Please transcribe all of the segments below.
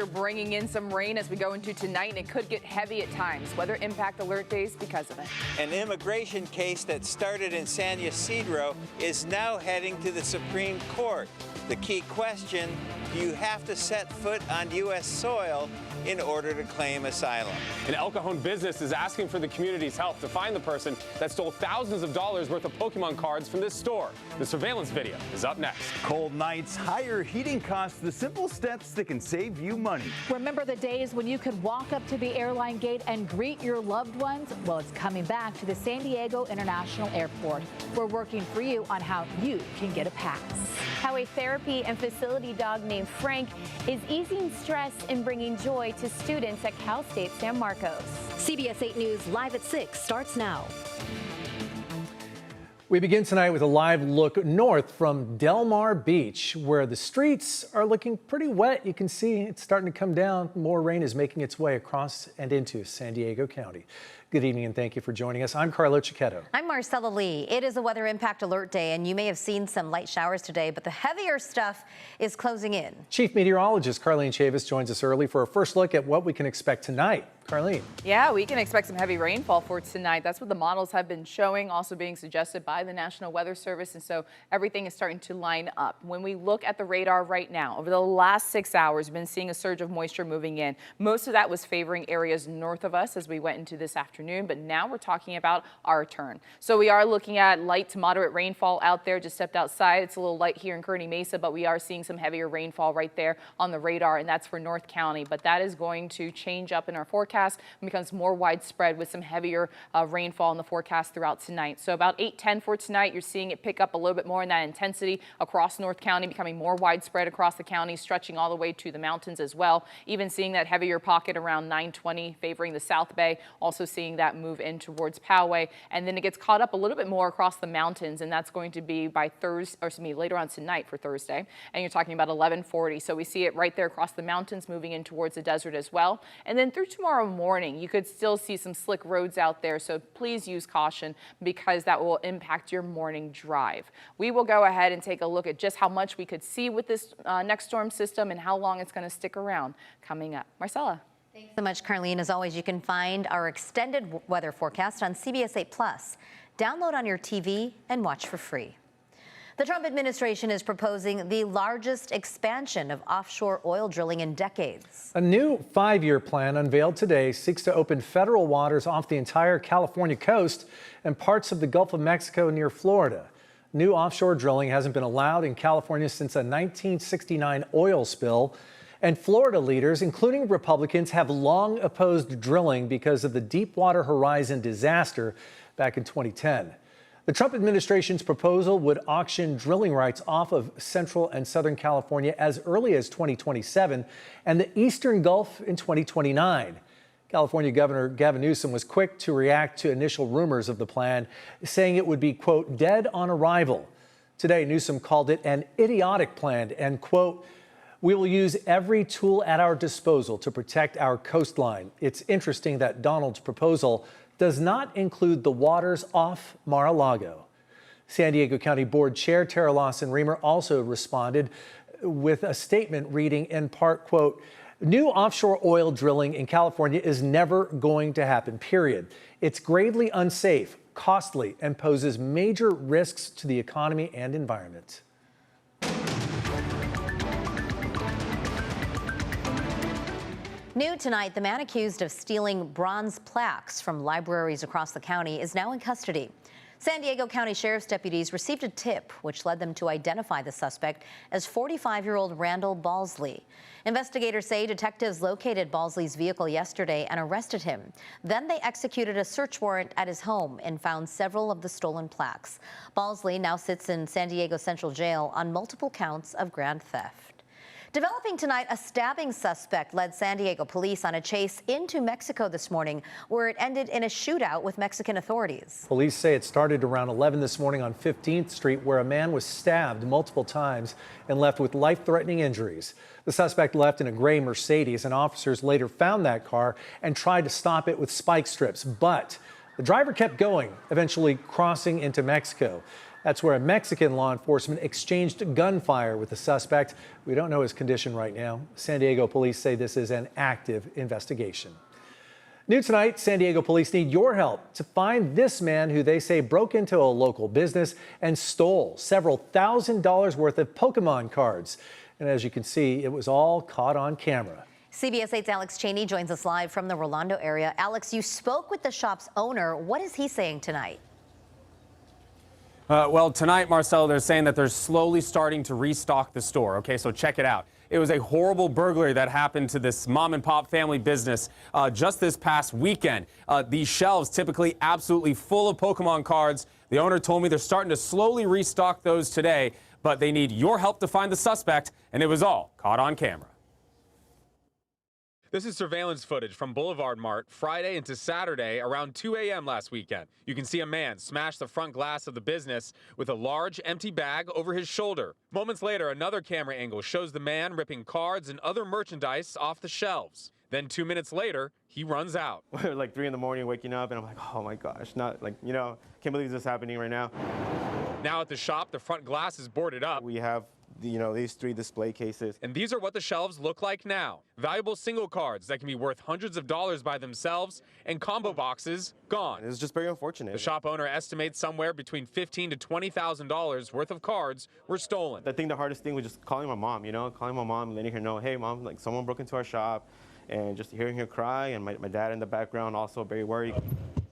Bringing in some rain as we go into tonight, and it could get heavy at times. Weather impact alert days because of it. An immigration case that started in San Ysidro is now heading to the Supreme Court. The key question, do you have to set foot on U.S. soil in order to claim asylum? An El Cajon business is asking for the community's help to find the person that stole thousands of dollars worth of Pokemon cards from this store. The surveillance video is up next. Cold nights, higher heating costs, the simple steps that can save you money. Remember the days when you could walk up to the airline gate and greet your loved ones? Well, it's coming back to the San Diego International Airport. We're working for you on how you can get a pass. How a therapy and facility dog named Frank is easing stress and bringing joy to students at Cal State San Marcos. CBS 8 News Live at 6 starts now. We begin tonight with a live look north from Del Mar Beach, where the streets are looking pretty wet. You can see it's starting to come down. More rain is making its way across and into San Diego County. Good evening and thank you for joining us. I'm Carlo Cicchetto. I'm Marcella Lee. It is a weather impact alert day, and you may have seen some light showers today, but the heavier stuff is closing in. Chief Meteorologist Carlene Chavis joins us early for a first look at what we can expect tonight. Carlene. Yeah, we can expect some heavy rainfall for tonight. That's what the models have been showing, also being suggested by the National Weather Service. And so everything is starting to line up. When we look at the radar right now, over the last 6 hours, we've been seeing a surge of moisture moving in. Most of that was favoring areas north of us as we went into this afternoon. But now we're talking about our turn. So we are looking at light to moderate rainfall out there. Just stepped outside. It's a little light here in Kearny Mesa, but we are seeing some heavier rainfall right there on the radar. And that's for North County. But that is going to change up in our forecast and becomes more widespread with some heavier rainfall in the forecast throughout tonight. So about 8-10 for tonight, you're seeing it pick up a little bit more in that intensity across North County, becoming more widespread across the county, stretching all the way to the mountains as well. Even seeing that heavier pocket around 9:20 favoring the South Bay, also seeing that move in towards Poway. And then it gets caught up a little bit more across the mountains, and that's going to be by Thursday, or excuse me, later on tonight for Thursday. And you're talking about 11:40. So we see it right there across the mountains, moving in towards the desert as well. And then through tomorrow morning, you could still see some slick roads out there, so please use caution because that will impact your morning drive. We will go ahead and take a look at just how much we could see with this next storm system and how long it's going to stick around coming up. Marcella. Thanks so much, Carlene. As always, you can find our extended weather forecast on CBS 8 Plus. Download on your TV and watch for free. The Trump administration is proposing the largest expansion of offshore oil drilling in decades. A new 5-year plan unveiled today seeks to open federal waters off the entire California coast and parts of the Gulf of Mexico near Florida. New offshore drilling hasn't been allowed in California since a 1969 oil spill. And Florida leaders, including Republicans, have long opposed drilling because of the Deepwater Horizon disaster back in 2010. The Trump administration's proposal would auction drilling rights off of Central and Southern California as early as 2027 and the Eastern Gulf in 2029. California Governor Gavin Newsom was quick to react to initial rumors of the plan, saying it would be, quote, dead on arrival. Today, Newsom called it an idiotic plan and, quote, we will use every tool at our disposal to protect our coastline. It's interesting that Donald's proposal does not include the waters off Mar-a-Lago. San Diego County Board Chair Tara Lawson-Remer also responded with a statement reading in part, quote, new offshore oil drilling in California is never going to happen, period. It's gravely unsafe, costly, and poses major risks to the economy and environment. New tonight, the man accused of stealing bronze plaques from libraries across the county is now in custody. San Diego County Sheriff's deputies received a tip which led them to identify the suspect as 45-year-old Randall Balsley. Investigators say detectives located Balsley's vehicle yesterday and arrested him. Then they executed a search warrant at his home and found several of the stolen plaques. Balsley now sits in San Diego Central Jail on multiple counts of grand theft. Developing tonight, a stabbing suspect led San Diego police on a chase into Mexico this morning, where it ended in a shootout with Mexican authorities. Police say it started around 11 this morning on 15th Street, where a man was stabbed multiple times and left with life-threatening injuries. The suspect left in a gray Mercedes, and officers later found that car and tried to stop it with spike strips. But the driver kept going, eventually crossing into Mexico. That's where a Mexican law enforcement exchanged gunfire with the suspect. We don't know his condition right now. San Diego police say this is an active investigation. New tonight, San Diego police need your help to find this man who they say broke into a local business and stole several $1,000s worth of Pokemon cards. And as you can see, it was all caught on camera. CBS 8's Alex Cheney joins us live from the Rolando area. Alex, you spoke with the shop's owner. What is he saying tonight? Well, tonight, Marcelo, they're saying that they're slowly starting to restock the store. Okay, so check it out. It was a horrible burglary that happened to this mom and pop family business just this past weekend. These shelves typically absolutely full of Pokemon cards. The owner told me they're starting to slowly restock those today, but they need your help to find the suspect, and it was all caught on camera. This is surveillance footage from Boulevard Mart Friday into Saturday around 2 a.m. last weekend. You can see a man smash the front glass of the business with a large empty bag over his shoulder. Moments later, another camera angle shows the man ripping cards and other merchandise off the shelves. Then 2 minutes later, he runs out. Like 3 in the morning waking up and I'm like, oh my gosh, can't believe this is happening right now. Now at the shop, the front glass is boarded up. We have these 3 display cases. And these are what the shelves look like now. Valuable single cards that can be worth hundreds of dollars by themselves, and combo boxes gone. It's just very unfortunate. The shop owner estimates somewhere between $15,000 to $20,000 worth of cards were stolen. I think the hardest thing was just calling my mom, letting her know, hey mom, like someone broke into our shop, and just hearing her cry, and my dad in the background also very worried.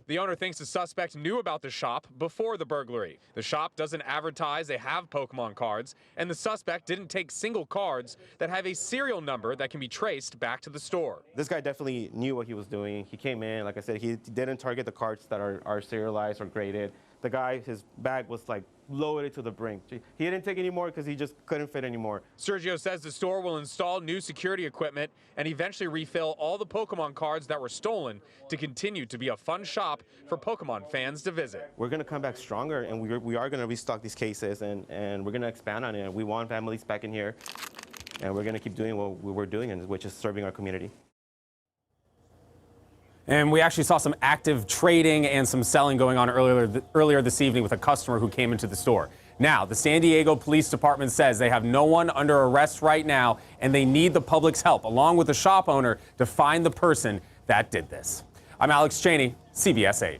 The owner thinks the suspect knew about the shop before the burglary. The shop doesn't advertise they have Pokemon cards, and the suspect didn't take single cards that have a serial number that can be traced back to the store. This guy definitely knew what he was doing. He came in, like I said, he didn't target the cards that are serialized or graded. The guy, his bag was like loaded to the brink. He didn't take any more because he just couldn't fit anymore. Sergio says the store will install new security equipment and eventually refill all the Pokemon cards that were stolen to continue to be a fun shop for Pokemon fans to visit. We're going to come back stronger, and we are going to restock these cases, and we're going to expand on it. We want families back in here, and we're going to keep doing what we were doing, which is serving our community. And we actually saw some active trading and some selling going on earlier this evening with a customer who came into the store. Now, the San Diego Police Department says they have no one under arrest right now, and they need the public's help, along with the shop owner, to find the person that did this. I'm Alex Cheney, CBS 8.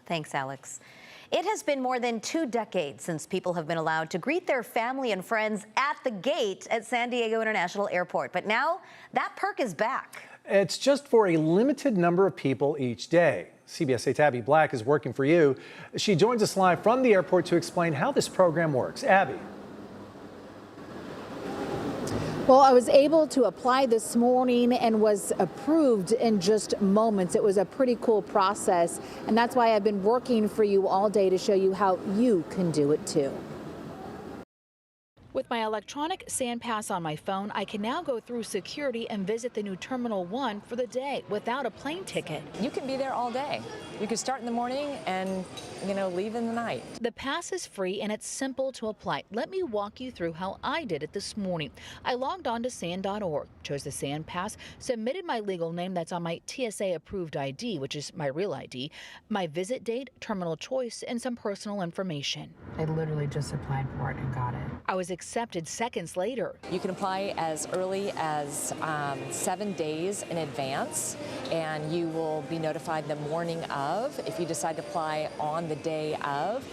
Thanks, Alex. It has been more than 2 decades since people have been allowed to greet their family and friends at the gate at San Diego International Airport. But now that perk is back. It's just for a limited number of people each day. CBS 8's Abby Black is working for you. She joins us live from the airport to explain how this program works. Abby. Well, I was able to apply this morning and was approved in just moments. It was a pretty cool process, and that's why I've been working for you all day to show you how you can do it too. With my electronic SanPass on my phone, I can now go through security and visit the new Terminal 1 for the day without a plane ticket. You can be there all day. You can start in the morning and, leave in the night. The pass is free and it's simple to apply. Let me walk you through how I did it this morning. I logged on to san.org, chose the SanPass, submitted my legal name that's on my TSA approved ID, which is my real ID, my visit date, terminal choice, and some personal information. I literally just applied for it and got it. I was accepted seconds later. You can apply as early as 7 days in advance, and you will be notified the morning of. If you decide to apply on the day of,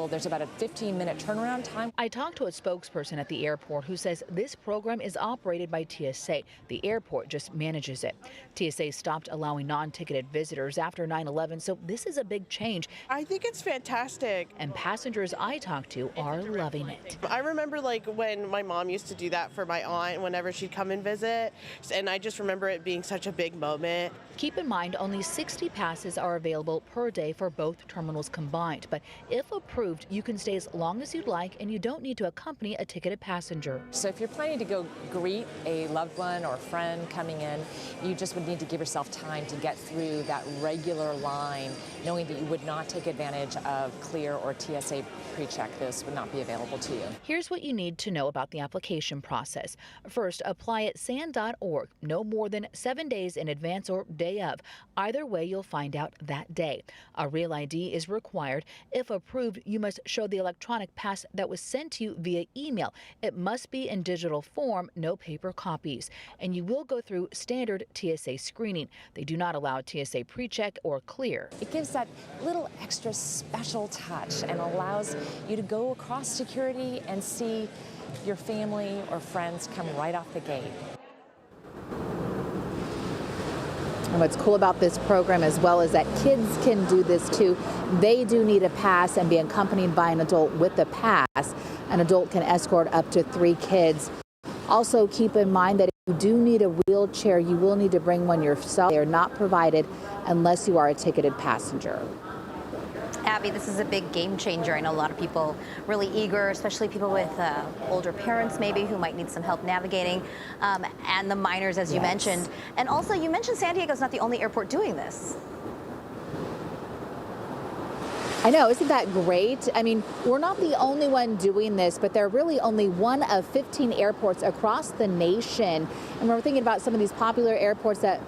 there's about a 15-minute turnaround time. I talked to a spokesperson at the airport who says this program is operated by TSA. The airport just manages it. TSA stopped allowing non-ticketed visitors after 9/11, so this is a big change. I think it's fantastic. And passengers I talked to are loving it. I remember when my mom used to do that for my aunt whenever she'd come and visit, and I just remember it being such a big moment. Keep in mind, only 60 passes are available per day for both terminals combined, but if approved, you can stay as long as you'd like, and you don't need to accompany a ticketed passenger. So if you're planning to go greet a loved one or friend coming in, you just would need to give yourself time to get through that regular line, knowing that you would not take advantage of Clear or TSA PreCheck. This would not be available to you. Here's what you need to know about the application process. First, apply at SAN.org no more than 7 days in advance or day of. Either way, you'll find out that day. A real ID is required. If approved, you must show the electronic pass that was sent to you via email. It must be in digital form, no paper copies. And you will go through standard TSA screening. They do not allow TSA pre-check or clear. It gives that little extra special touch and allows you to go across security and see your family or friends come right off the gate. And what's cool about this program as well is that kids can do this too. They do need a pass and be accompanied by an adult with the pass. An adult can escort up to 3 kids. Also keep in mind that if you do need a wheelchair, you will need to bring one yourself. They are not provided unless you are a ticketed passenger. Abby, this is a big game changer. I know a lot of people really eager, especially people with older parents maybe who might need some help navigating, and the minors, as you mentioned. And also, you mentioned San Diego's not the only airport doing this. I know, isn't that great? I mean, we're not the only one doing this, but they're really only one of 15 airports across the nation. And we're thinking about some of these popular airports that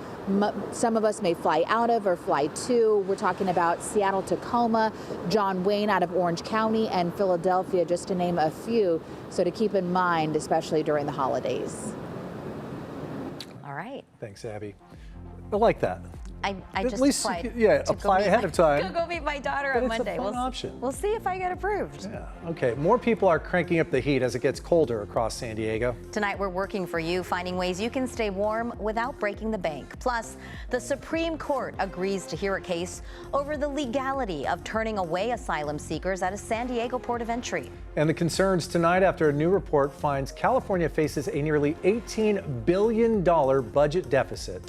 some of us may fly out of or fly to. We're talking about Seattle, Tacoma, John Wayne out of Orange County, and Philadelphia, just to name a few. So to keep in mind, especially during the holidays. All right. Thanks, Abby. I like that. I just At least, applied. apply ahead of time. Go meet my daughter But on it's Monday. a fun option. We'll see if I get approved. Yeah. Okay. More people are cranking up the heat as it gets colder across San Diego. Tonight, we're working for you, finding ways you can stay warm without breaking the bank. Plus, the Supreme Court agrees to hear a case over the legality of turning away asylum seekers at a San Diego port of entry. And the concerns tonight after a new report finds California faces a nearly $18 billion budget deficit.